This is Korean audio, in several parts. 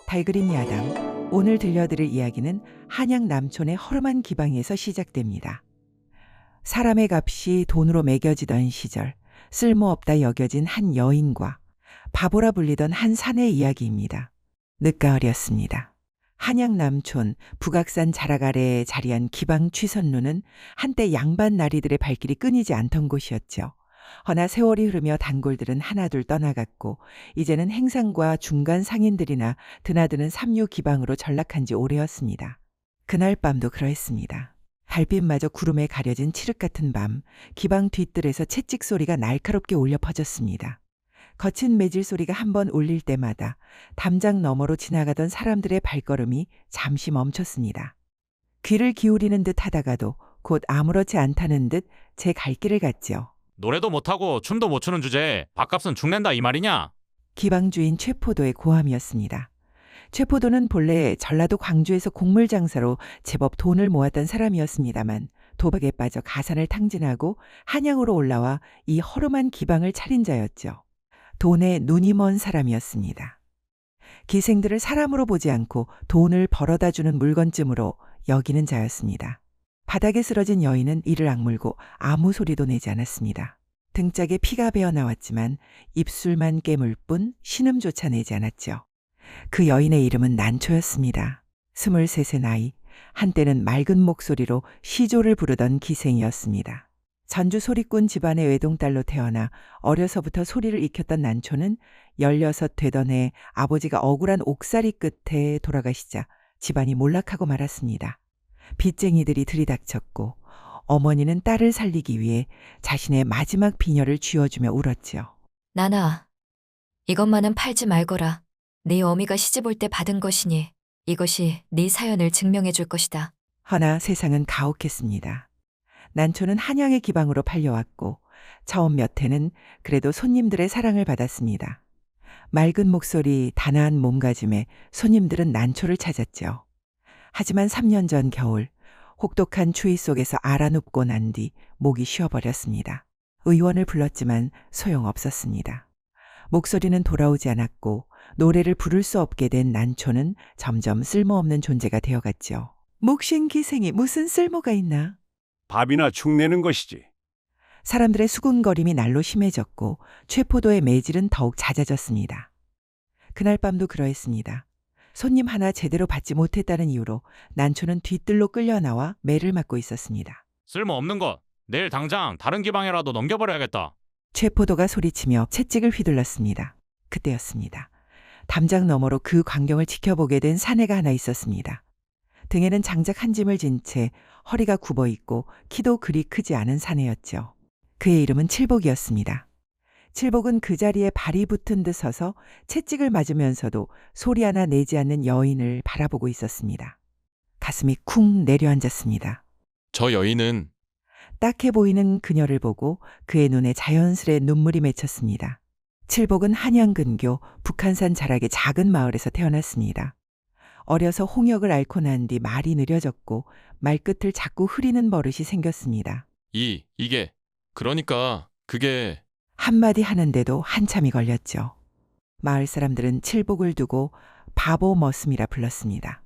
달그림 야당. 오늘 들려드릴 이야기는 한양 남촌의 허름한 기방에서 시작됩니다. 사람의 값이 돈으로 매겨지던 시절, 쓸모없다 여겨진 한 여인과 바보라 불리던 한 사내의 이야기입니다. 늦가을이었습니다. 한양 남촌 북악산 자락 아래에 자리한 기방 취선로는 한때 양반 나리들의 발길이 끊이지 않던 곳이었죠. 허나 세월이 흐르며 단골들은 하나둘 떠나갔고 이제는 행상과 중간 상인들이나 드나드는 삼류 기방으로 전락한 지 오래였습니다. 그날 밤도 그러했습니다. 달빛마저 구름에 가려진 칠흑 같은 밤, 기방 뒷뜰에서 채찍 소리가 날카롭게 울려 퍼졌습니다. 거친 매질 소리가 한 번 울릴 때마다 담장 너머로 지나가던 사람들의 발걸음이 잠시 멈췄습니다. 귀를 기울이는 듯 하다가도 곧 아무렇지 않다는 듯 제 갈 길을 갔지요. 노래도 못하고 춤도 못 추는 주제에 밥값은 죽낸다 이 말이냐? 기방 주인 최포도의 고함이었습니다. 최포도는 본래 전라도 광주에서 곡물 장사로 제법 돈을 모았던 사람이었습니다만 도박에 빠져 가산을 탕진하고 한양으로 올라와 이 허름한 기방을 차린 자였죠. 돈에 눈이 먼 사람이었습니다. 기생들을 사람으로 보지 않고 돈을 벌어다 주는 물건쯤으로 여기는 자였습니다. 바닥에 쓰러진 여인은 이를 악물고 아무 소리도 내지 않았습니다. 등짝에 피가 배어 나왔지만 입술만 깨물 뿐 신음조차 내지 않았죠. 그 여인의 이름은 난초였습니다. 23의 나이, 한때는 맑은 목소리로 시조를 부르던 기생이었습니다. 전주 소리꾼 집안의 외동딸로 태어나 어려서부터 소리를 익혔던 난초는 16 되던 해 아버지가 억울한 옥살이 끝에 돌아가시자 집안이 몰락하고 말았습니다. 빚쟁이들이 들이닥쳤고 어머니는 딸을 살리기 위해 자신의 마지막 비녀를 쥐어주며 울었지요. 나나, 이것만은 팔지 말거라. 네 어미가 시집 올 때 받은 것이니 이것이 네 사연을 증명해 줄 것이다. 허나 세상은 가혹했습니다. 난초는 한양의 기방으로 팔려왔고 처음 몇 해는 그래도 손님들의 사랑을 받았습니다. 맑은 목소리, 단아한 몸가짐에 손님들은 난초를 찾았죠. 하지만 3년 전 겨울 혹독한 추위 속에서 알아눕고 난 뒤 목이 쉬어버렸습니다. 의원을 불렀지만 소용없었습니다. 목소리는 돌아오지 않았고 노래를 부를 수 없게 된 난초는 점점 쓸모없는 존재가 되어갔죠. 묵신 기생이 무슨 쓸모가 있나? 밥이나 축내는 것이지. 사람들의 수군거림이 날로 심해졌고 최포도의 매질은 더욱 잦아졌습니다. 그날 밤도 그러했습니다. 손님 하나 제대로 받지 못했다는 이유로 난초는 뒤뜰로 끌려나와 매를 맞고 있었습니다. 쓸모없는 것. 내일 당장 다른 기방에라도 넘겨버려야겠다. 최포도가 소리치며 채찍을 휘둘렀습니다. 그때였습니다. 담장 너머로 그 광경을 지켜보게 된 사내가 하나 있었습니다. 등에는 장작 한 짐을 진 채 허리가 굽어 있고 키도 그리 크지 않은 사내였죠. 그의 이름은 칠복이었습니다. 칠복은 그 자리에 발이 붙은 듯 서서 채찍을 맞으면서도 소리 하나 내지 않는 여인을 바라보고 있었습니다. 가슴이 쿵 내려앉았습니다. 저 여인은 딱해 보이는 그녀를 보고 그의 눈에 자연스레 눈물이 맺혔습니다. 칠복은 한양 근교 북한산 자락의 작은 마을에서 태어났습니다. 어려서 홍역을 앓고 난 뒤 말이 느려졌고 말끝을 자꾸 흐리는 버릇이 생겼습니다. 이게 그러니까 그게 한마디 하는데도 한참이 걸렸죠. 마을 사람들은 칠복을 두고 바보 머슴이라 불렀습니다.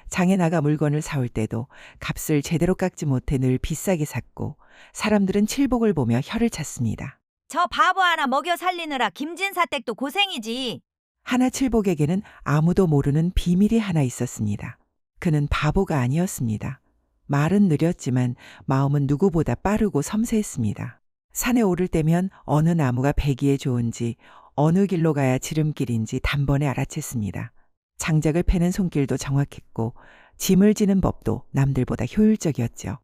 장에 나가 물건을 사올 때도 값을 제대로 깎지 못해 늘 비싸게 샀고 사람들은 칠복을 보며 혀를 찼습니다. 저 바보 하나 먹여 살리느라 김진사댁도 고생이지. 하나 칠복에게는 아무도 모르는 비밀이 하나 있었습니다. 그는 바보가 아니었습니다. 말은 느렸지만 마음은 누구보다 빠르고 섬세했습니다. 산에 오를 때면 어느 나무가 배기에 좋은지 어느 길로 가야 지름길인지 단번에 알아챘습니다. 장작을 패는 손길도 정확했고 짐을 지는 법도 남들보다 효율적이었죠.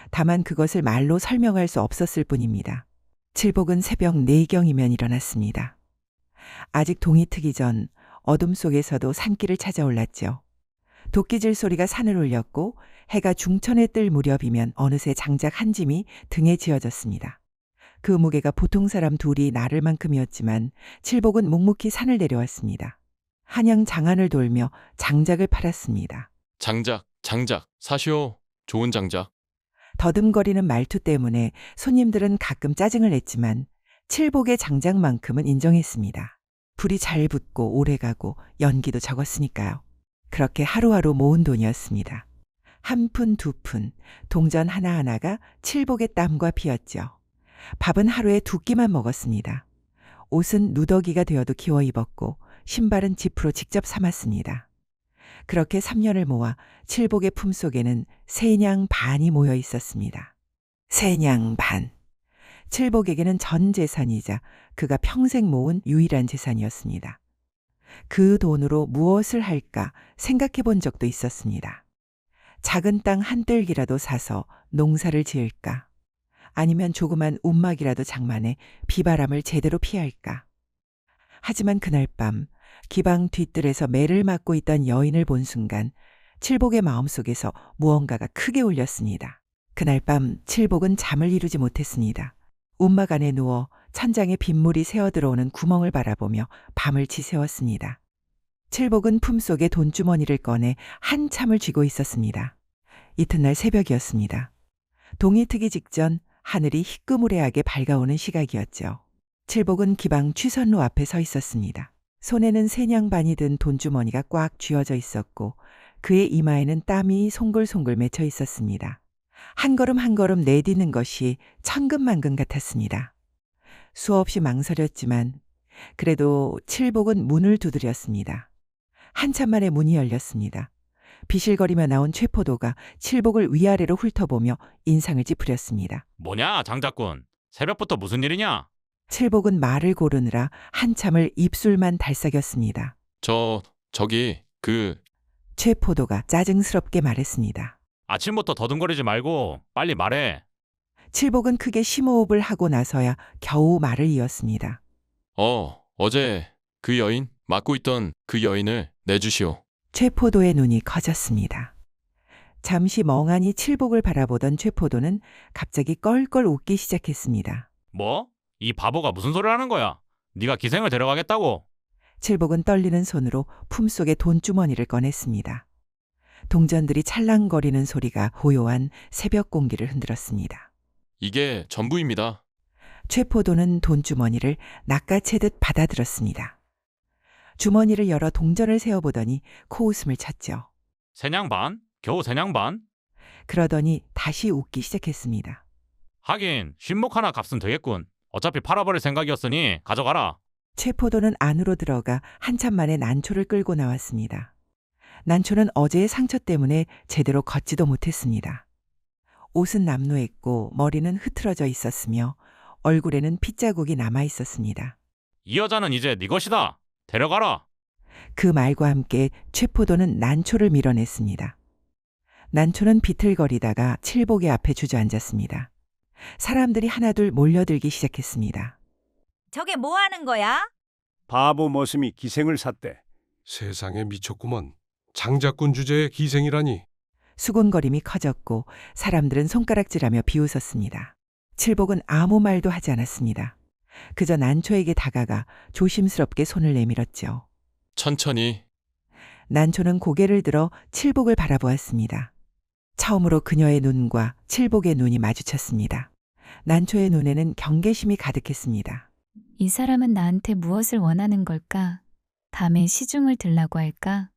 다만 그것을 말로 설명할 수 없었을 뿐입니다. 칠복은 새벽 4경이면 일어났습니다. 아직 동이 트기 전 어둠 속에서도 산길을 찾아 올랐죠. 도끼질 소리가 산을 울렸고 해가 중천에 뜰 무렵이면 어느새 장작 한 짐이 등에 지어졌습니다. 그 무게가 보통 사람 둘이 나를 만큼이었지만 칠복은 묵묵히 산을 내려왔습니다. 한양 장안을 돌며 장작을 팔았습니다. 장작 사시오. 좋은 장작. 더듬거리는 말투 때문에 손님들은 가끔 짜증을 냈지만 칠복의 장작만큼은 인정했습니다. 불이 잘 붙고 오래 가고 연기도 적었으니까요. 그렇게 하루하루 모은 돈이었습니다. 한 푼, 두 푼, 동전 하나하나가 칠복의 땀과 피였죠. 밥은 하루에 두 끼만 먹었습니다. 옷은 누더기가 되어도 기워 입었고 신발은 지프로 직접 삼았습니다. 그렇게 3년을 모아 칠복의 품속에는 세냥 반이 모여 있었습니다. 세냥 반. 칠복에게는 전 재산이자 그가 평생 모은 유일한 재산이었습니다. 그 돈으로 무엇을 할까 생각해 본 적도 있었습니다. 작은 땅 한 뜰기라도 사서 농사를 지을까? 아니면 조그만 움막이라도 장만해 비바람을 제대로 피할까? 하지만 그날 밤 기방 뒤뜰에서 매를 맞고 있던 여인을 본 순간 칠복의 마음속에서 무언가가 크게 울렸습니다. 그날 밤 칠복은 잠을 이루지 못했습니다. 움막 안에 누워 천장에 빗물이 새어 들어오는 구멍을 바라보며 밤을 지새웠습니다. 칠복은 품속에 돈주머니를 꺼내 한참을 쥐고 있었습니다. 이튿날 새벽이었습니다. 동이 트기 직전 하늘이 희끄무레하게 밝아오는 시각이었죠. 칠복은 기방 취선로 앞에 서 있었습니다. 손에는 세냥반이 든 돈주머니가 꽉 쥐어져 있었고 그의 이마에는 땀이 송글송글 맺혀 있었습니다. 한 걸음 한 걸음 내딛는 것이 천근만근 같았습니다. 수없이 망설였지만 그래도 칠복은 문을 두드렸습니다. 한참 만에 문이 열렸습니다. 비실거리며 나온 최포도가 칠복을 위아래로 훑어보며 인상을 찌푸렸습니다. 뭐냐, 장작군. 새벽부터 무슨 일이냐? 칠복은 말을 고르느라 한참을 입술만 달싹였습니다. 저기, 최포도가 짜증스럽게 말했습니다. 아침부터 더듬거리지 말고 빨리 말해. 칠복은 크게 심호흡을 하고 나서야 겨우 말을 이었습니다. 어제 그 여인, 맡고 있던 그 여인을 내주시오. 최포도의 눈이 커졌습니다. 잠시 멍하니 칠복을 바라보던 최포도는 갑자기 껄껄 웃기 시작했습니다. 뭐? 이 바보가 무슨 소리를 하는 거야? 네가 기생을 데려가겠다고? 칠복은 떨리는 손으로 품속에 돈주머니를 꺼냈습니다. 동전들이 찰랑거리는 소리가 고요한 새벽 공기를 흔들었습니다. 이게 전부입니다. 최포도는 돈주머니를 낚아채듯 받아들었습니다. 주머니를 열어 동전을 세어보더니 코웃음을 쳤죠. 세냥 반? 겨우 세냥 반? 그러더니 다시 웃기 시작했습니다. 하긴 신목 하나 값은 되겠군. 어차피 팔아버릴 생각이었으니 가져가라. 최포도는 안으로 들어가 한참 만에 난초를 끌고 나왔습니다. 난초는 어제의 상처 때문에 제대로 걷지도 못했습니다. 옷은 남루했고 머리는 흐트러져 있었으며 얼굴에는 핏자국이 남아 있었습니다. 이 여자는 이제 네 것이다. 데려가라. 그 말과 함께 최포도는 난초를 밀어냈습니다. 난초는 비틀거리다가 칠복의 앞에 주저앉았습니다. 사람들이 하나둘 몰려들기 시작했습니다. 저게 뭐 하는 거야? 바보 머슴이 기생을 샀대. 세상에 미쳤구먼. 장자꾼 주제에 기생이라니. 수군거림이 커졌고 사람들은 손가락질하며 비웃었습니다. 칠복은 아무 말도 하지 않았습니다. 그저 난초에게 다가가 조심스럽게 손을 내밀었죠. 천천히. 난초는 고개를 들어 칠복을 바라보았습니다. 처음으로 그녀의 눈과 칠복의 눈이 마주쳤습니다. 난초의 눈에는 경계심이 가득했습니다. 이 사람은 나한테 무엇을 원하는 걸까? 밤에 시중을 들라고 할까?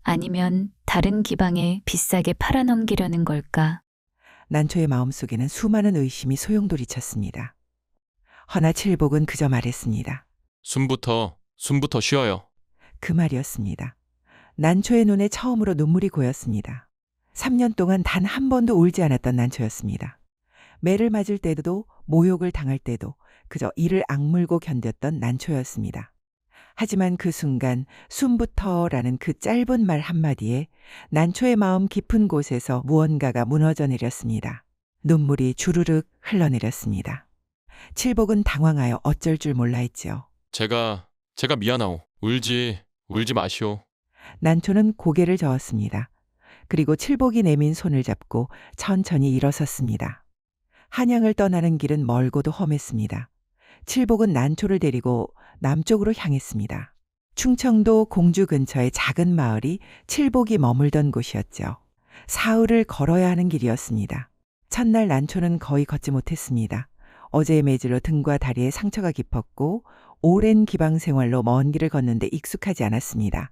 아니면 다른 기방에 비싸게 팔아넘기려는 걸까? 난초의 마음속에는 수많은 의심이 소용돌이쳤습니다. 허나 칠복은 그저 말했습니다. 숨부터 쉬어요. 그 말이었습니다. 난초의 눈에 처음으로 눈물이 고였습니다. 3년 동안 단 한 번도 울지 않았던 난초였습니다. 매를 맞을 때도 모욕을 당할 때도 그저 이를 악물고 견뎠던 난초였습니다. 하지만 그 순간 숨부터라는 그 짧은 말 한마디에 난초의 마음 깊은 곳에서 무언가가 무너져 내렸습니다. 눈물이 주르륵 흘러내렸습니다. 칠복은 당황하여 어쩔 줄 몰라 했지요. 제가 미안하오. 울지 마시오. 난초는 고개를 저었습니다. 그리고 칠복이 내민 손을 잡고 천천히 일어섰습니다. 한양을 떠나는 길은 멀고도 험했습니다. 칠복은 난초를 데리고 남쪽으로 향했습니다. 충청도 공주 근처의 작은 마을이 칠복이 머물던 곳이었죠. 사흘을 걸어야 하는 길이었습니다. 첫날 난초는 거의 걷지 못했습니다. 어제의 매질로 등과 다리에 상처가 깊었고 오랜 기방 생활로 먼 길을 걷는데 익숙하지 않았습니다.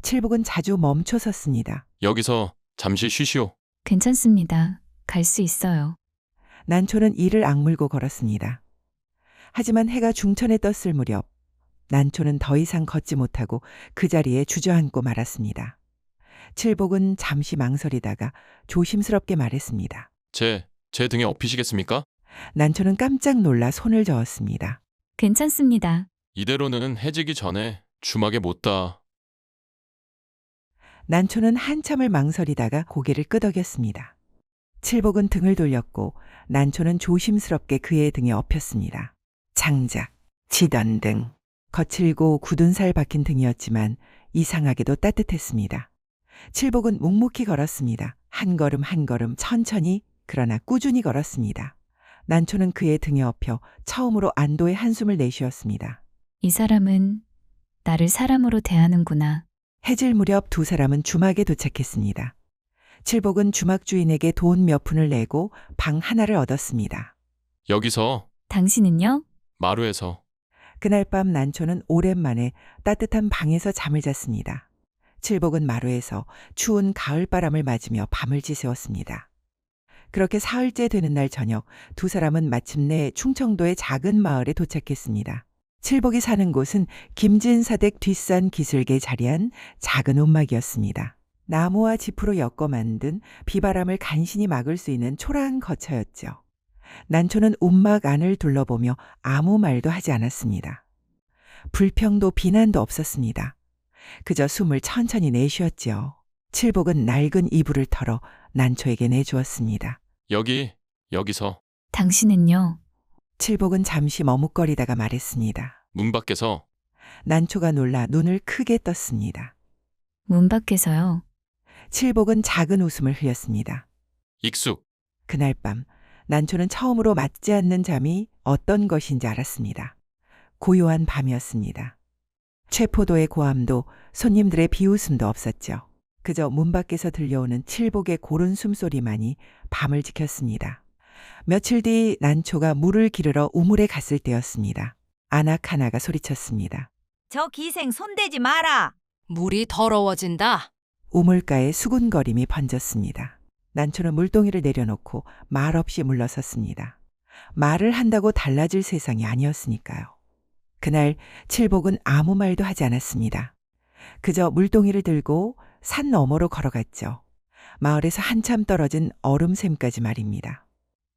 칠복은 자주 멈춰 섰습니다. 여기서 잠시 쉬시오. 괜찮습니다. 갈 수 있어요. 난초는 이를 악물고 걸었습니다. 하지만 해가 중천에 떴을 무렵 난초는 더 이상 걷지 못하고 그 자리에 주저앉고 말았습니다. 칠복은 잠시 망설이다가 조심스럽게 말했습니다. 제 등에 업히시겠습니까? 난초는 깜짝 놀라 손을 저었습니다. 괜찮습니다. 이대로는 해지기 전에 주막에 못 닿아. 난초는 한참을 망설이다가 고개를 끄덕였습니다. 칠복은 등을 돌렸고 난초는 조심스럽게 그의 등에 업혔습니다. 장작, 지던 등. 거칠고 굳은 살 박힌 등이었지만 이상하게도 따뜻했습니다. 칠복은 묵묵히 걸었습니다. 한 걸음 한 걸음 천천히 그러나 꾸준히 걸었습니다. 난초는 그의 등에 업혀 처음으로 안도의 한숨을 내쉬었습니다. 이 사람은 나를 사람으로 대하는구나. 해질 무렵 두 사람은 주막에 도착했습니다. 칠복은 주막 주인에게 돈 몇 푼을 내고 방 하나를 얻었습니다. 여기서 당신은요? 마루에서 그날 밤 난초는 오랜만에 따뜻한 방에서 잠을 잤습니다. 칠복은 마루에서 추운 가을바람을 맞으며 밤을 지새웠습니다. 그렇게 사흘째 되는 날 저녁 두 사람은 마침내 충청도의 작은 마을에 도착했습니다. 칠복이 사는 곳은 김진사댁 뒷산 기슭에 자리한 작은 움막이었습니다. 나무와 지프로 엮어 만든 비바람을 간신히 막을 수 있는 초라한 거처였죠. 난초는 움막 안을 둘러보며 아무 말도 하지 않았습니다. 불평도 비난도 없었습니다. 그저 숨을 천천히 내쉬었지요. 칠복은 낡은 이불을 털어 난초에게 내주었습니다. 여기서 당신은요? 칠복은 잠시 머뭇거리다가 말했습니다. 문 밖에서 난초가 놀라 눈을 크게 떴습니다. 문 밖에서요. 칠복은 작은 웃음을 흘렸습니다. 익숙. 그날 밤 난초는 처음으로 맞지 않는 잠이 어떤 것인지 알았습니다. 고요한 밤이었습니다. 최포도의 고함도 손님들의 비웃음도 없었죠. 그저 문 밖에서 들려오는 칠복의 고른 숨소리만이 밤을 지켰습니다. 며칠 뒤 난초가 물을 기르러 우물에 갔을 때였습니다. 아나카나가 소리쳤습니다. 저 기생 손대지 마라. 물이 더러워진다. 우물가에 수군거림이 번졌습니다. 난초는 물동이를 내려놓고 말없이 물러섰습니다. 말을 한다고 달라질 세상이 아니었으니까요. 그날 칠복은 아무 말도 하지 않았습니다. 그저 물동이를 들고 산 너머로 걸어갔죠. 마을에서 한참 떨어진 얼음샘까지 말입니다.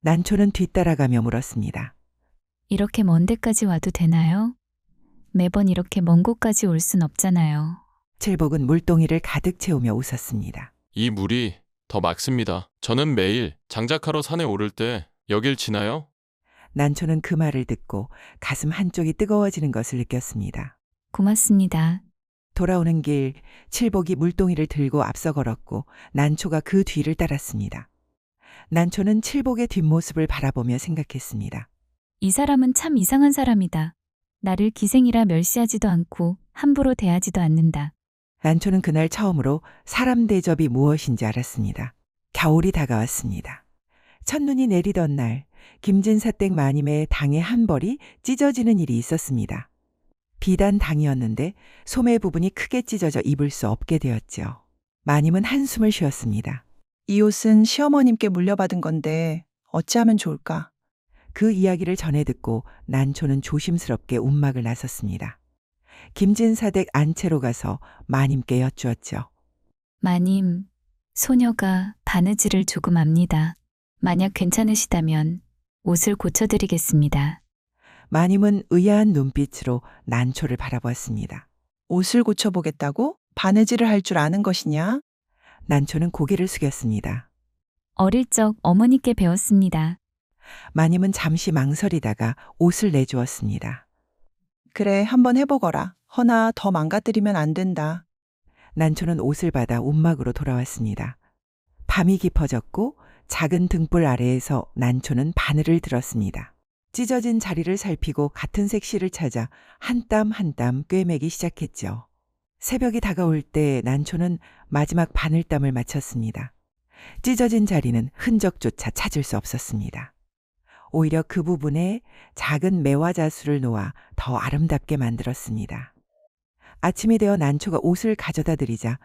난초는 뒤따라가며 물었습니다. 이렇게 먼 데까지 와도 되나요? 매번 이렇게 먼 곳까지 올 순 없잖아요. 칠복은 물동이를 가득 채우며 웃었습니다. 이 물이 더 맑습니다. 저는 매일 장작하러 산에 오를 때 여길 지나요? 난초는 그 말을 듣고 가슴 한쪽이 뜨거워지는 것을 느꼈습니다. 고맙습니다. 돌아오는 길 칠복이 물동이를 들고 앞서 걸었고 난초가 그 뒤를 따랐습니다. 난초는 칠복의 뒷모습을 바라보며 생각했습니다. 이 사람은 참 이상한 사람이다. 나를 기생이라 멸시하지도 않고 함부로 대하지도 않는다. 난초는 그날 처음으로 사람 대접이 무엇인지 알았습니다. 겨울이 다가왔습니다. 첫눈이 내리던 날 김진사댁 마님의 당의 한 벌이 찢어지는 일이 있었습니다. 비단 당이었는데 소매 부분이 크게 찢어져 입을 수 없게 되었죠. 마님은 한숨을 쉬었습니다. 이 옷은 시어머님께 물려받은 건데 어찌하면 좋을까? 그 이야기를 전해 듣고 난초는 조심스럽게 움막을 나섰습니다. 김진사댁 안채로 가서 마님께 여쭈었죠. 마님, 소녀가 바느질을 조금 압니다. 만약 괜찮으시다면 옷을 고쳐드리겠습니다. 마님은 의아한 눈빛으로 난초를 바라보았습니다. 옷을 고쳐보겠다고? 바느질을 할 줄 아는 것이냐? 난초는 고개를 숙였습니다. 어릴 적 어머니께 배웠습니다. 마님은 잠시 망설이다가 옷을 내주었습니다. 그래, 한번 해보거라. 허나 더 망가뜨리면 안 된다. 난초는 옷을 받아 움막으로 돌아왔습니다. 밤이 깊어졌고 작은 등불 아래에서 난초는 바늘을 들었습니다. 찢어진 자리를 살피고 같은 색 실을 찾아 한 땀 한 땀 꿰매기 시작했죠. 새벽이 다가올 때 난초는 마지막 바늘땀을 마쳤습니다. 찢어진 자리는 흔적조차 찾을 수 없었습니다. 오히려 그 부분에 작은 매화 자수를 놓아 더 아름답게 만들었습니다. 아침이 되어 난초가 옷을 가져다 드리자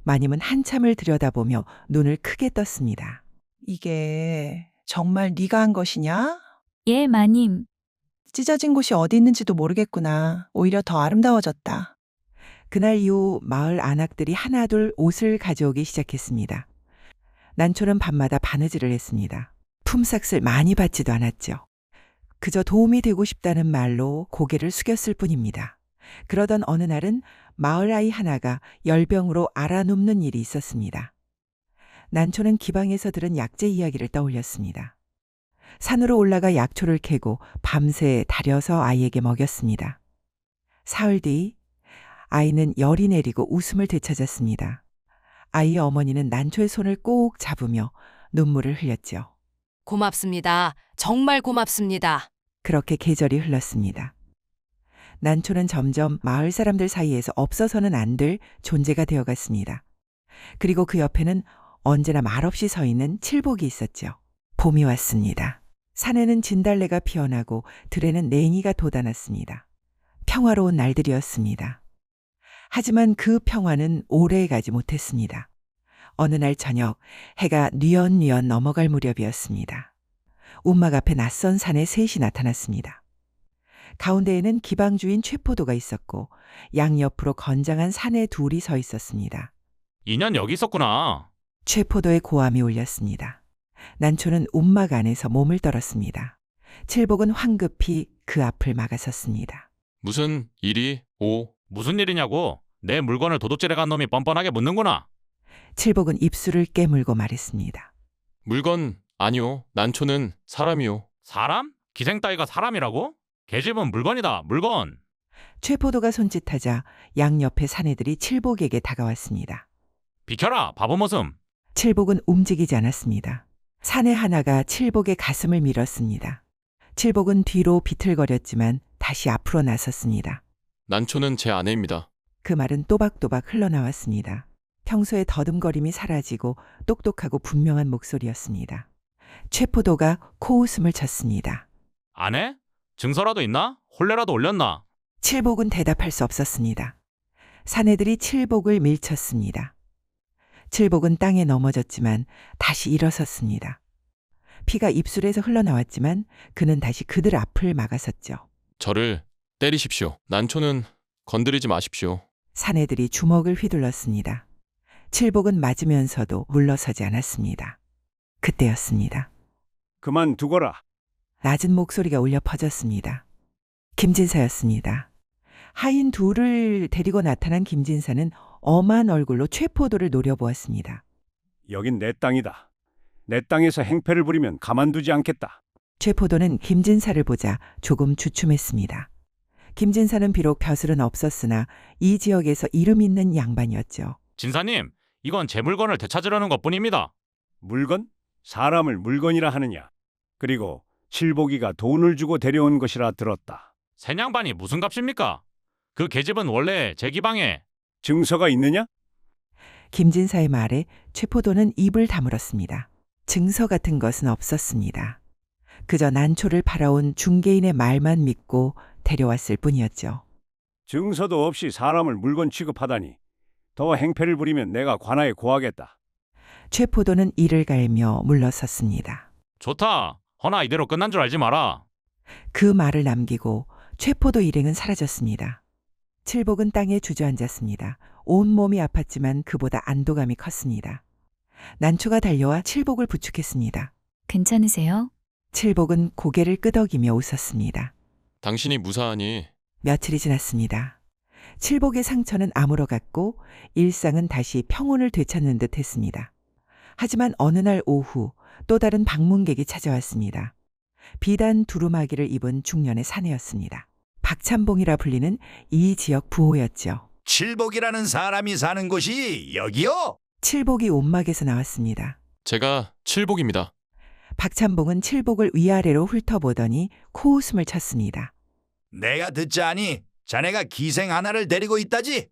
마님은 한참을 들여다보며 눈을 크게 떴습니다. 이게 정말 네가 한 것이냐? 예, 마님. 찢어진 곳이 어디 있는지도 모르겠구나. 오히려 더 아름다워졌다. 그날 이후 마을 안악들이 하나둘 옷을 가져오기 시작했습니다. 난초는 밤마다 바느질을 했습니다. 품삯을 많이 받지도 않았죠. 그저 도움이 되고 싶다는 말로 고개를 숙였을 뿐입니다. 그러던 어느 날은 마을 아이 하나가 열병으로 앓아눕는 일이 있었습니다. 난초는 기방에서 들은 약재 이야기를 떠올렸습니다. 산으로 올라가 약초를 캐고 밤새 다려서 아이에게 먹였습니다. 사흘 뒤 아이는 열이 내리고 웃음을 되찾았습니다. 아이의 어머니는 난초의 손을 꼭 잡으며 눈물을 흘렸죠. 고맙습니다. 정말 고맙습니다. 그렇게 계절이 흘렀습니다. 난초는 점점 마을 사람들 사이에서 없어서는 안 될 존재가 되어갔습니다. 그리고 그 옆에는 언제나 말없이 서 있는 칠복이 있었죠. 봄이 왔습니다. 산에는 진달래가 피어나고 들에는 냉이가 돋아났습니다. 평화로운 날들이었습니다. 하지만 그 평화는 오래 가지 못했습니다. 어느 날 저녁 해가 뉘엿뉘엿 넘어갈 무렵이었습니다. 움막 앞에 낯선 산에 셋이 나타났습니다. 가운데에는 기방주인 최포도가 있었고 양옆으로 건장한 사내 둘이 서 있었습니다. 2년 여기 있었구나. 최포도의 고함이 울렸습니다. 난초는 움막 안에서 몸을 떨었습니다. 칠복은 황급히 그 앞을 막아섰습니다. 무슨 일이 무슨 일이냐고? 내 물건을 도둑질해 간 놈이 뻔뻔하게 묻는구나. 칠복은 입술을 깨물고 말했습니다. 물건 아니요. 난초는 사람이요. 사람? 기생 따위가 사람이라고? 계집은 물건이다. 물건. 최포도가 손짓하자 양옆의 사내들이 칠복에게 다가왔습니다. 비켜라. 바보 모습. 칠복은 움직이지 않았습니다. 사내 하나가 칠복의 가슴을 밀었습니다. 칠복은 뒤로 비틀거렸지만 다시 앞으로 나섰습니다. 난초는 제 아내입니다. 그 말은 또박또박 흘러나왔습니다. 평소의 더듬거림이 사라지고 똑똑하고 분명한 목소리였습니다. 최포도가 코웃음을 쳤습니다. 아내? 증서라도 있나? 혼례라도 올렸나? 칠복은 대답할 수 없었습니다. 사내들이 칠복을 밀쳤습니다. 칠복은 땅에 넘어졌지만 다시 일어섰습니다. 피가 입술에서 흘러나왔지만 그는 다시 그들 앞을 막아섰죠. 저를 때리십시오. 난초는 건드리지 마십시오. 사내들이 주먹을 휘둘렀습니다. 칠복은 맞으면서도 물러서지 않았습니다. 그때였습니다. 그만두거라. 낮은 목소리가 울려 퍼졌습니다. 김진사였습니다. 하인 둘을 데리고 나타난 김진사는 엄한 얼굴로 최포도를 노려보았습니다. 여긴 내 땅이다. 내 땅에서 행패를 부리면 가만두지 않겠다. 최포도는 김진사를 보자 조금 주춤했습니다. 김진사는 비록 벼슬은 없었으나 이 지역에서 이름 있는 양반이었죠. 진사님, 이건 제 물건을 되찾으려는 것뿐입니다. 물건? 사람을 물건이라 하느냐. 그리고 칠복이가 돈을 주고 데려온 것이라 들었다. 새냥반이 무슨 값입니까? 그 계집은 원래 제 기방에. 증서가 있느냐? 김진사의 말에 최포도는 입을 다물었습니다. 증서 같은 것은 없었습니다. 그저 난초를 팔아온 중개인의 말만 믿고 데려왔을 뿐이었죠. 증서도 없이 사람을 물건 취급하다니. 더 행패를 부리면 내가 관아에 고하겠다. 최포도는 이를 갈며 물러섰습니다. 좋다. 허나 이대로 끝난 줄 알지 마라. 그 말을 남기고 최포도 일행은 사라졌습니다. 칠복은 땅에 주저앉았습니다. 온몸이 아팠지만 그보다 안도감이 컸습니다. 난초가 달려와 칠복을 부축했습니다. 괜찮으세요? 칠복은 고개를 끄덕이며 웃었습니다. 당신이 무사하니 며칠이 지났습니다. 칠복의 상처는 아물어갔고 일상은 다시 평온을 되찾는 듯 했습니다. 하지만 어느 날 오후 또 다른 방문객이 찾아왔습니다. 비단 두루마기를 입은 중년의 사내였습니다. 박찬봉이라 불리는 이 지역 부호였죠. 칠복이라는 사람이 사는 곳이 여기요? 칠복이 옷막에서 나왔습니다. 제가 칠복입니다. 박찬봉은 칠복을 위아래로 훑어보더니 코웃음을 쳤습니다. 내가 듣자니 자네가 기생 하나를 데리고 있다지?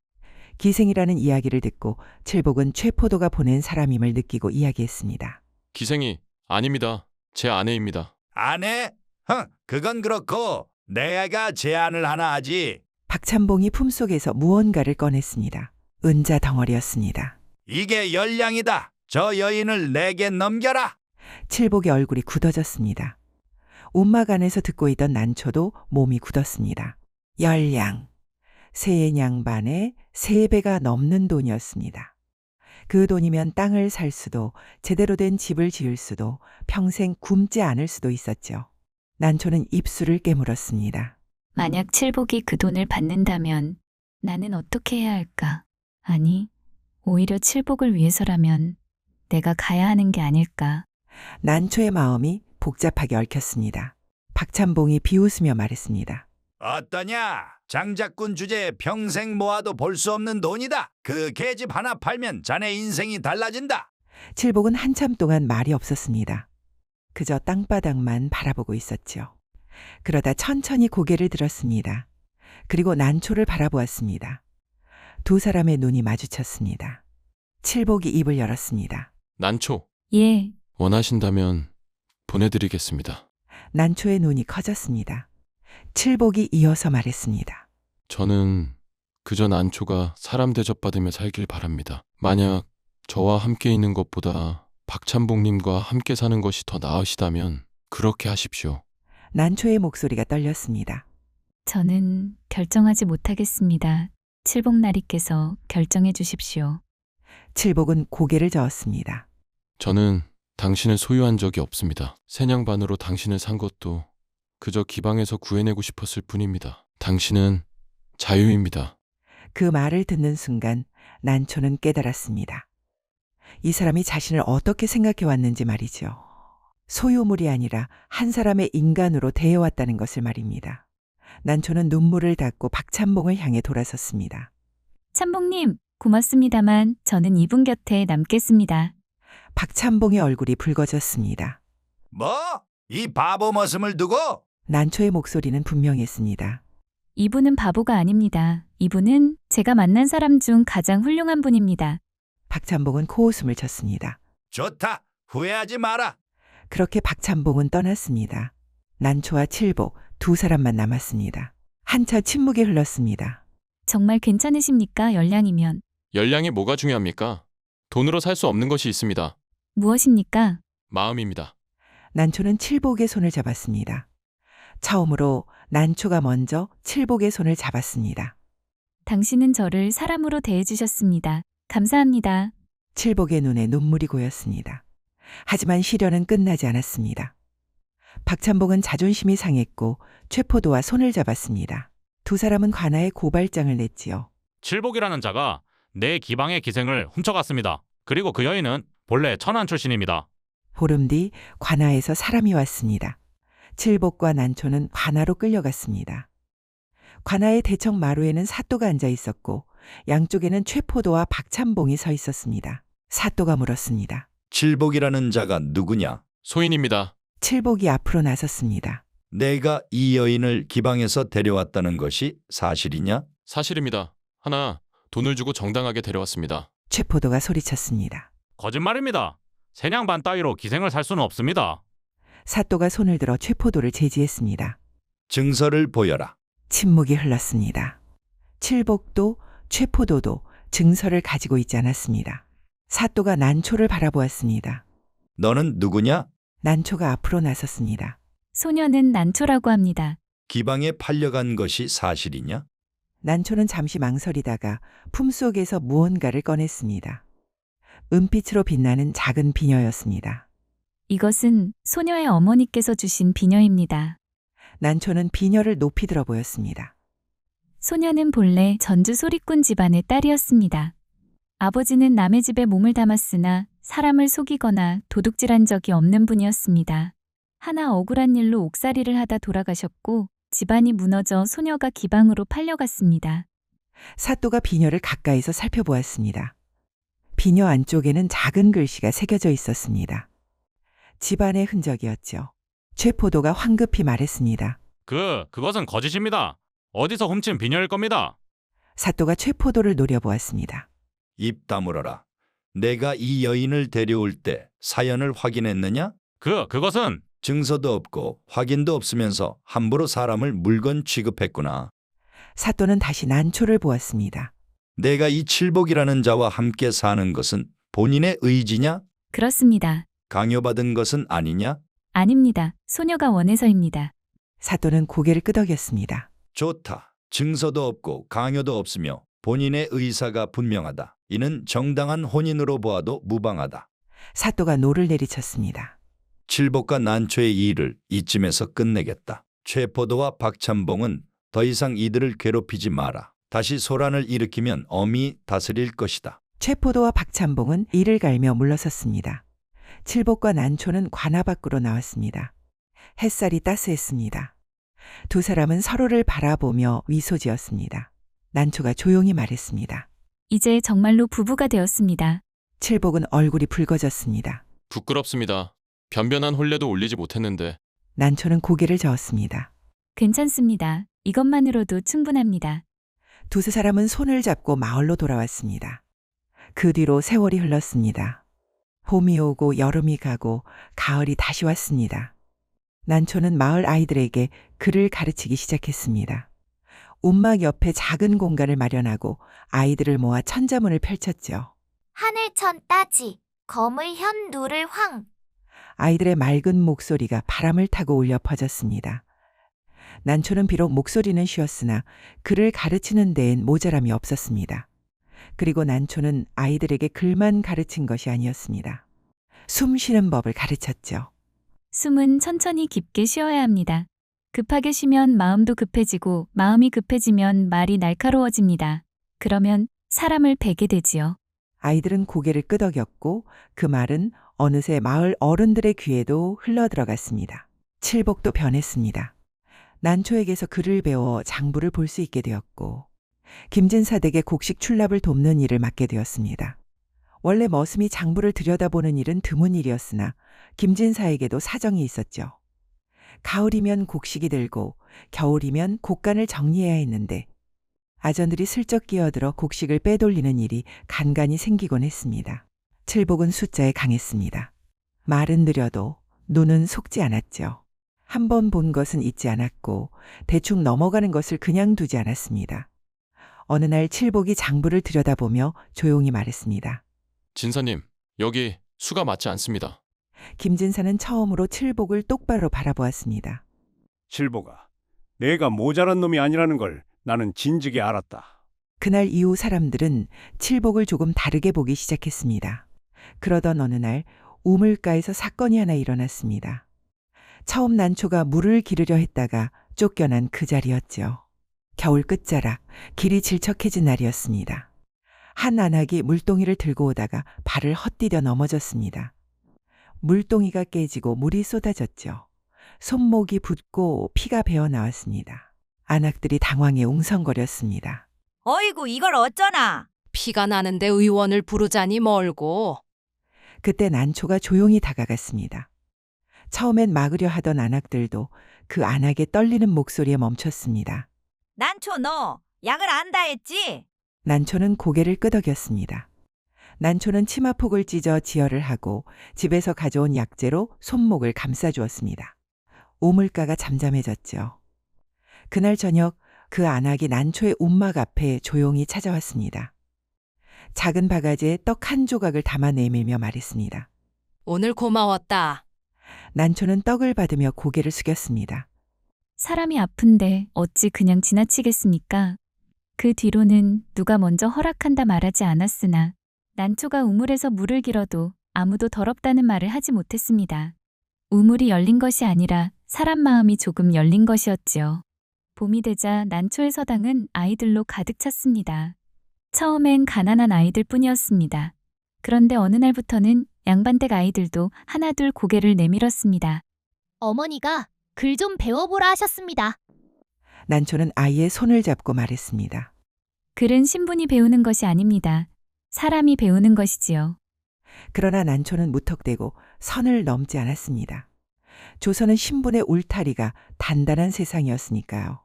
기생이라는 이야기를 듣고 칠복은 최포도가 보낸 사람임을 느끼고 이야기했습니다. 기생이 아닙니다. 제 아내입니다. 아내? 그건 그렇고 내가 제안을 하나 하지. 박찬봉이 품속에서 무언가를 꺼냈습니다. 은자 덩어리였습니다. 이게 열량이다. 저 여인을 내게 넘겨라. 칠복의 얼굴이 굳어졌습니다. 움막 안에서 듣고 있던 난초도 몸이 굳었습니다. 열량. 세냥반에 3배가 넘는 돈이었습니다. 그 돈이면 땅을 살 수도 제대로 된 집을 지을 수도 평생 굶지 않을 수도 있었죠. 난초는 입술을 깨물었습니다. 만약 칠복이 그 돈을 받는다면 나는 어떻게 해야 할까? 아니, 오히려 칠복을 위해서라면 내가 가야 하는 게 아닐까? 난초의 마음이 복잡하게 얽혔습니다. 박찬봉이 비웃으며 말했습니다. 어떠냐? 장자꾼 주제에 평생 모아도 볼 수 없는 돈이다. 그 계집 하나 팔면 자네 인생이 달라진다. 칠복은 한참 동안 말이 없었습니다. 그저 땅바닥만 바라보고 있었죠. 그러다 천천히 고개를 들었습니다. 그리고 난초를 바라보았습니다. 두 사람의 눈이 마주쳤습니다. 칠복이 입을 열었습니다. 난초, 예, 원하신다면 보내드리겠습니다. 난초의 눈이 커졌습니다. 칠복이 이어서 말했습니다. 저는 그저 난초가 사람 대접받으며 살길 바랍니다. 만약 저와 함께 있는 것보다 박찬봉님과 함께 사는 것이 더 나으시다면 그렇게 하십시오. 난초의 목소리가 떨렸습니다. 저는 결정하지 못하겠습니다. 칠복나리께서 결정해 주십시오. 칠복은 고개를 저었습니다. 저는 당신을 소유한 적이 없습니다. 세냥반으로 당신을 산 것도 그저 기방에서 구해내고 싶었을 뿐입니다. 당신은 자유입니다. 그 말을 듣는 순간 난초는 깨달았습니다. 이 사람이 자신을 어떻게 생각해 왔는지 말이죠. 소유물이 아니라 한 사람의 인간으로 대해왔다는 것을 말입니다. 난초는 눈물을 닦고 박찬봉을 향해 돌아섰습니다. 찬봉님, 고맙습니다만 저는 이분 곁에 남겠습니다. 박찬봉의 얼굴이 붉어졌습니다. 뭐? 이 바보 머슴을 두고? 난초의 목소리는 분명했습니다. 이분은 바보가 아닙니다. 이분은 제가 만난 사람 중 가장 훌륭한 분입니다. 박찬봉은 코웃음을 쳤습니다. 좋다. 후회하지 마라. 그렇게 박찬봉은 떠났습니다. 난초와 칠복 두 사람만 남았습니다. 한차 침묵이 흘렀습니다. 정말 괜찮으십니까? 열량이면. 열량이 뭐가 중요합니까? 돈으로 살 수 없는 것이 있습니다. 무엇입니까? 마음입니다. 난초는 칠복의 손을 잡았습니다. 처음으로 난초가 먼저 칠복의 손을 잡았습니다. 당신은 저를 사람으로 대해주셨습니다. 감사합니다. 칠복의 눈에 눈물이 고였습니다. 하지만 시련은 끝나지 않았습니다. 박찬봉은 자존심이 상했고 최포도와 손을 잡았습니다. 두 사람은 관아에 고발장을 냈지요. 칠복이라는 자가 내 기방의 기생을 훔쳐갔습니다. 그리고 그 여인은 본래 천안 출신입니다. 보름 뒤 관아에서 사람이 왔습니다. 칠복과 난초는 관아로 끌려갔습니다. 관아의 대청 마루에는 사또가 앉아 있었고 양쪽에는 최포도와 박찬봉이 서 있었습니다. 사또가 물었습니다. 칠복이라는 자가 누구냐? 소인입니다. 칠복이 앞으로 나섰습니다. 내가 이 여인을 기방에서 데려왔다는 것이 사실이냐? 사실입니다. 하나 돈을 주고 정당하게 데려왔습니다. 최포도가 소리쳤습니다. 거짓말입니다. 세냥반 따위로 기생을 살 수는 없습니다. 사또가 손을 들어 최포도를 제지했습니다. 증서를 보여라. 침묵이 흘렀습니다. 칠복도 최포도도 증서를 가지고 있지 않았습니다. 사또가 난초를 바라보았습니다. 너는 누구냐? 난초가 앞으로 나섰습니다. 소녀는 난초라고 합니다. 기방에 팔려간 것이 사실이냐? 난초는 잠시 망설이다가 품속에서 무언가를 꺼냈습니다. 은빛으로 빛나는 작은 비녀였습니다. 이것은 소녀의 어머니께서 주신 비녀입니다. 난초는 비녀를 높이 들어 보였습니다. 소녀는 본래 전주 소리꾼 집안의 딸이었습니다. 아버지는 남의 집에 몸을 담았으나 사람을 속이거나 도둑질한 적이 없는 분이었습니다. 하나 억울한 일로 옥살이를 하다 돌아가셨고 집안이 무너져 소녀가 기방으로 팔려갔습니다. 사또가 비녀를 가까이서 살펴보았습니다. 비녀 안쪽에는 작은 글씨가 새겨져 있었습니다. 집안의 흔적이었죠. 최포도가 황급히 말했습니다. 그것은 거짓입니다. 어디서 훔친 비녀일 겁니다. 사또가 최포도를 노려보았습니다. 입 다물어라. 내가 이 여인을 데려올 때 사연을 확인했느냐? 그것은 증서도 없고 확인도 없으면서 함부로 사람을 물건 취급했구나. 사또는 다시 난초를 보았습니다. 내가 이 칠복이라는 자와 함께 사는 것은 본인의 의지냐? 그렇습니다. 강요받은 것은 아니냐? 아닙니다. 소녀가 원해서입니다. 사또는 고개를 끄덕였습니다. 좋다. 증서도 없고 강요도 없으며 본인의 의사가 분명하다. 이는 정당한 혼인으로 보아도 무방하다. 사또가 노를 내리쳤습니다. 칠복과 난초의 일을 이쯤에서 끝내겠다. 최포도와 박찬봉은 더 이상 이들을 괴롭히지 마라. 다시 소란을 일으키면 엄히 다스릴 것이다. 최포도와 박찬봉은 이를 갈며 물러섰습니다. 칠복과 난초는 관아 밖으로 나왔습니다. 햇살이 따스했습니다. 두 사람은 서로를 바라보며 미소 지었습니다. 난초가 조용히 말했습니다. 이제 정말로 부부가 되었습니다. 칠복은 얼굴이 붉어졌습니다. 부끄럽습니다. 변변한 혼례도 올리지 못했는데. 난초는 고개를 저었습니다. 괜찮습니다. 이것만으로도 충분합니다. 두 사람은 손을 잡고 마을로 돌아왔습니다. 그 뒤로 세월이 흘렀습니다. 봄이 오고 여름이 가고 가을이 다시 왔습니다. 난초는 마을 아이들에게 글을 가르치기 시작했습니다. 움막 옆에 작은 공간을 마련하고 아이들을 모아 천자문을 펼쳤죠. 하늘천 따지, 거물현 누를 황. 아이들의 맑은 목소리가 바람을 타고 울려 퍼졌습니다. 난초는 비록 목소리는 쉬었으나 글을 가르치는 데엔 모자람이 없었습니다. 그리고 난초는 아이들에게 글만 가르친 것이 아니었습니다. 숨 쉬는 법을 가르쳤죠. 숨은 천천히 깊게 쉬어야 합니다. 급하게 쉬면 마음도 급해지고 마음이 급해지면 말이 날카로워집니다. 그러면 사람을 베게 되지요. 아이들은 고개를 끄덕였고 그 말은 어느새 마을 어른들의 귀에도 흘러들어갔습니다. 칠복도 변했습니다. 난초에게서 글을 배워 장부를 볼 수 있게 되었고 김진사댁의 곡식 출납을 돕는 일을 맡게 되었습니다. 원래 머슴이 장부를 들여다보는 일은 드문 일이었으나 김진사에게도 사정이 있었죠. 가을이면 곡식이 들고 겨울이면 곡간을 정리해야 했는데 아전들이 슬쩍 끼어들어 곡식을 빼돌리는 일이 간간이 생기곤 했습니다. 칠복은 숫자에 강했습니다. 말은 느려도 눈은 속지 않았죠. 한 번 본 것은 잊지 않았고 대충 넘어가는 것을 그냥 두지 않았습니다. 어느 날 칠복이 장부를 들여다보며 조용히 말했습니다. 진사님, 여기 수가 맞지 않습니다. 김진사는 처음으로 칠복을 똑바로 바라보았습니다. 칠복아, 내가 모자란 놈이 아니라는 걸 나는 진즉에 알았다. 그날 이후 사람들은 칠복을 조금 다르게 보기 시작했습니다. 그러던 어느 날 우물가에서 사건이 하나 일어났습니다. 처음 난초가 물을 기르려 했다가 쫓겨난 그 자리였죠. 겨울 끝자락, 길이 질척해진 날이었습니다. 한 안악이 물동이를 들고 오다가 발을 헛디뎌 넘어졌습니다. 물동이가 깨지고 물이 쏟아졌죠. 손목이 붓고 피가 배어 나왔습니다. 안악들이 당황해 웅성거렸습니다. 어이구 이걸 어쩌나. 피가 나는데 의원을 부르자니 멀고. 그때 난초가 조용히 다가갔습니다. 처음엔 막으려 하던 안악들도 그 안악의 떨리는 목소리에 멈췄습니다. 난초 너 약을 안다 했지? 난초는 고개를 끄덕였습니다. 난초는 치마폭을 찢어 지혈을 하고 집에서 가져온 약재로 손목을 감싸주었습니다. 우물가가 잠잠해졌죠. 그날 저녁 그 안악이 난초의 움막 앞에 조용히 찾아왔습니다. 작은 바가지에 떡 한 조각을 담아 내밀며 말했습니다. 오늘 고마웠다. 난초는 떡을 받으며 고개를 숙였습니다. 사람이 아픈데 어찌 그냥 지나치겠습니까? 그 뒤로는 누가 먼저 허락한다 말하지 않았으나 난초가 우물에서 물을 길어도 아무도 더럽다는 말을 하지 못했습니다. 우물이 열린 것이 아니라 사람 마음이 조금 열린 것이었지요. 봄이 되자 난초의 서당은 아이들로 가득 찼습니다. 처음엔 가난한 아이들 뿐이었습니다. 그런데 어느 날부터는 양반댁 아이들도 하나둘 고개를 내밀었습니다. 어머니가 글 좀 배워보라 하셨습니다. 난초는 아이의 손을 잡고 말했습니다. 글은 신분이 배우는 것이 아닙니다. 사람이 배우는 것이지요. 그러나 난초는 무턱대고 선을 넘지 않았습니다. 조선은 신분의 울타리가 단단한 세상이었으니까요.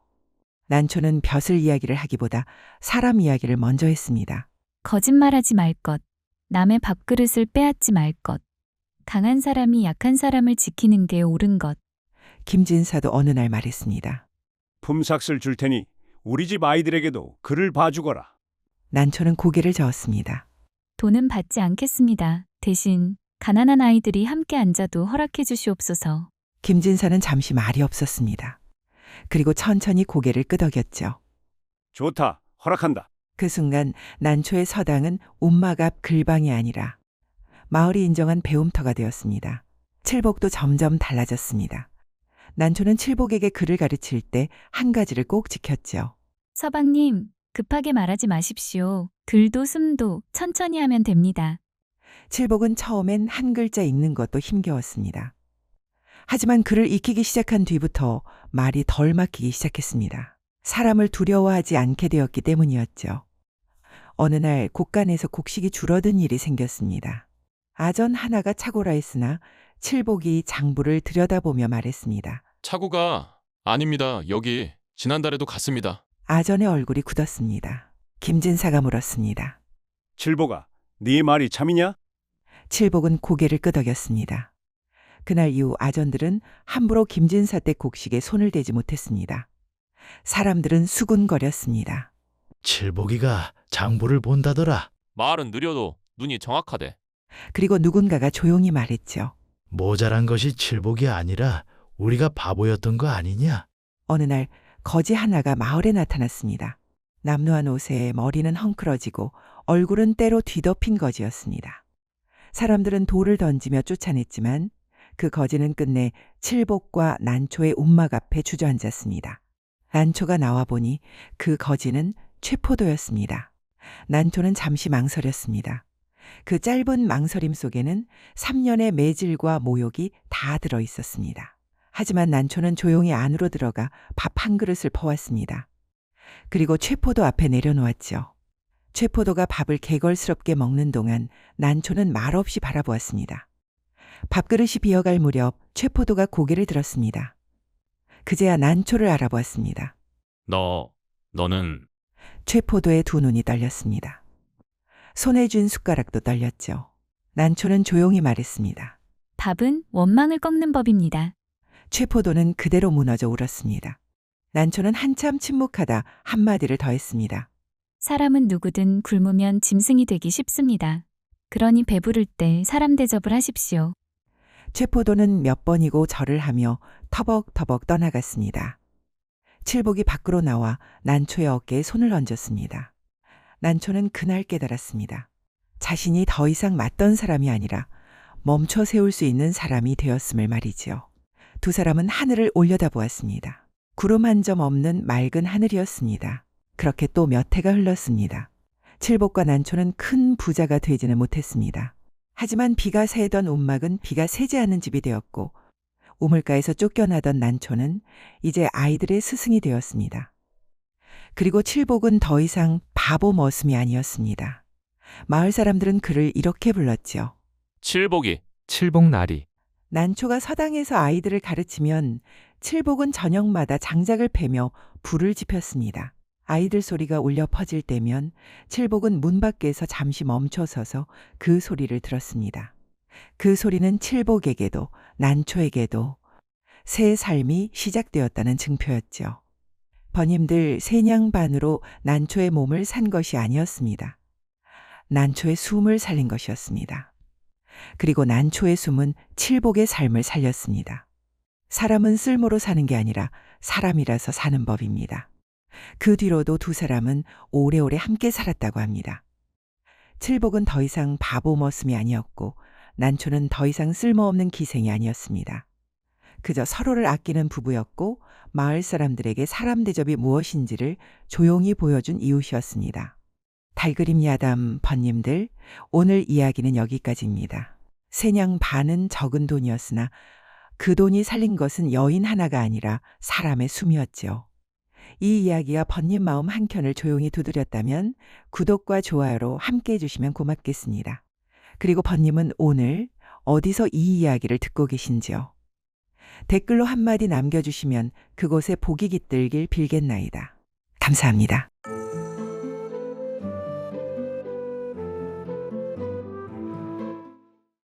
난초는 벼슬 이야기를 하기보다 사람 이야기를 먼저 했습니다. 거짓말하지 말 것, 남의 밥그릇을 빼앗지 말 것, 강한 사람이 약한 사람을 지키는 게 옳은 것. 김진사도 어느 날 말했습니다. 품삯을 줄 테니 우리 집 아이들에게도 그를 봐주거라. 난초는 고개를 저었습니다. 돈은 받지 않겠습니다. 대신 가난한 아이들이 함께 앉아도 허락해 주시옵소서. 김진사는 잠시 말이 없었습니다. 그리고 천천히 고개를 끄덕였죠. 좋다. 허락한다. 그 순간 난초의 서당은 움막 앞 글방이 아니라 마을이 인정한 배움터가 되었습니다. 칠복도 점점 달라졌습니다. 난초는 칠복에게 글을 가르칠 때 한 가지를 꼭 지켰죠. 서방님, 급하게 말하지 마십시오. 들도 숨도 천천히 하면 됩니다. 칠복은 처음엔 한 글자 읽는 것도 힘겨웠습니다. 하지만 글을 익히기 시작한 뒤부터 말이 덜 막히기 시작했습니다. 사람을 두려워하지 않게 되었기 때문이었죠. 어느 날 곡간에서 곡식이 줄어든 일이 생겼습니다. 아전 하나가 차고라 했으나 칠복이 장부를 들여다보며 말했습니다. 차고가 아닙니다. 여기 지난달에도 갔습니다. 아전의 얼굴이 굳었습니다. 김진사가 물었습니다. 칠복아, 네 말이 참이냐? 칠복은 고개를 끄덕였습니다. 그날 이후 아전들은 함부로 김진사 댁 곡식에 손을 대지 못했습니다. 사람들은 수군거렸습니다. 칠복이가 장부를 본다더라. 말은 느려도 눈이 정확하대. 그리고 누군가가 조용히 말했죠. 모자란 것이 칠복이 아니라 우리가 바보였던 거 아니냐? 어느 날 거지 하나가 마을에 나타났습니다. 남루한 옷에 머리는 헝클어지고 얼굴은 때로 뒤덮인 거지였습니다. 사람들은 돌을 던지며 쫓아냈지만 그 거지는 끝내 칠복과 난초의 움막 앞에 주저앉았습니다. 난초가 나와 보니 그 거지는 최포도였습니다. 난초는 잠시 망설였습니다. 그 짧은 망설임 속에는 3년의 매질과 모욕이 다 들어 있었습니다. 하지만 난초는 조용히 안으로 들어가 밥 한 그릇을 퍼왔습니다. 그리고 최포도 앞에 내려놓았죠. 최포도가 밥을 개걸스럽게 먹는 동안 난초는 말없이 바라보았습니다. 밥그릇이 비어갈 무렵 최포도가 고개를 들었습니다. 그제야 난초를 알아보았습니다. 너는 최포도의 두 눈이 떨렸습니다. 손에 쥔 숟가락도 떨렸죠. 난초는 조용히 말했습니다. 밥은 원망을 꺾는 법입니다. 최포도는 그대로 무너져 울었습니다. 난초는 한참 침묵하다 한마디를 더했습니다. 사람은 누구든 굶으면 짐승이 되기 쉽습니다. 그러니 배부를 때 사람 대접을 하십시오. 최포도는 몇 번이고 절을 하며 터벅터벅 떠나갔습니다. 칠복이 밖으로 나와 난초의 어깨에 손을 얹었습니다. 난초는 그날 깨달았습니다. 자신이 더 이상 맞던 사람이 아니라 멈춰 세울 수 있는 사람이 되었음을 말이지요. 두 사람은 하늘을 올려다보았습니다. 구름 한 점 없는 맑은 하늘이었습니다. 그렇게 또 몇 해가 흘렀습니다. 칠복과 난초는 큰 부자가 되지는 못했습니다. 하지만 비가 새던 움막은 비가 새지 않는 집이 되었고 우물가에서 쫓겨나던 난초는 이제 아이들의 스승이 되었습니다. 그리고 칠복은 더 이상 바보 머슴이 아니었습니다. 마을 사람들은 그를 이렇게 불렀지요. 칠복이. 칠복나리. 난초가 서당에서 아이들을 가르치면 칠복은 저녁마다 장작을 패며 불을 지폈습니다. 아이들 소리가 울려 퍼질 때면 칠복은 문 밖에서 잠시 멈춰서서 그 소리를 들었습니다. 그 소리는 칠복에게도 난초에게도 새 삶이 시작되었다는 증표였죠. 번임들 세냥반으로 난초의 몸을 산 것이 아니었습니다. 난초의 숨을 살린 것이었습니다. 그리고 난초의 숨은 칠복의 삶을 살렸습니다. 사람은 쓸모로 사는 게 아니라 사람이라서 사는 법입니다. 그 뒤로도 두 사람은 오래오래 함께 살았다고 합니다. 칠복은 더 이상 바보 머슴이 아니었고 난초는 더 이상 쓸모없는 기생이 아니었습니다. 그저 서로를 아끼는 부부였고 마을 사람들에게 사람 대접이 무엇인지를 조용히 보여준 이웃이었습니다. 달그림 야담 번님들, 오늘 이야기는 여기까지입니다. 세냥 반은 적은 돈이었으나 그 돈이 살린 것은 여인 하나가 아니라 사람의 숨이었죠. 이 이야기가 번님 마음 한켠을 조용히 두드렸다면 구독과 좋아요로 함께 해주시면 고맙겠습니다. 그리고 번님은 오늘 어디서 이 이야기를 듣고 계신지요? 댓글로 한마디 남겨주시면 그곳에 복이 깃들길 빌겠나이다. 감사합니다.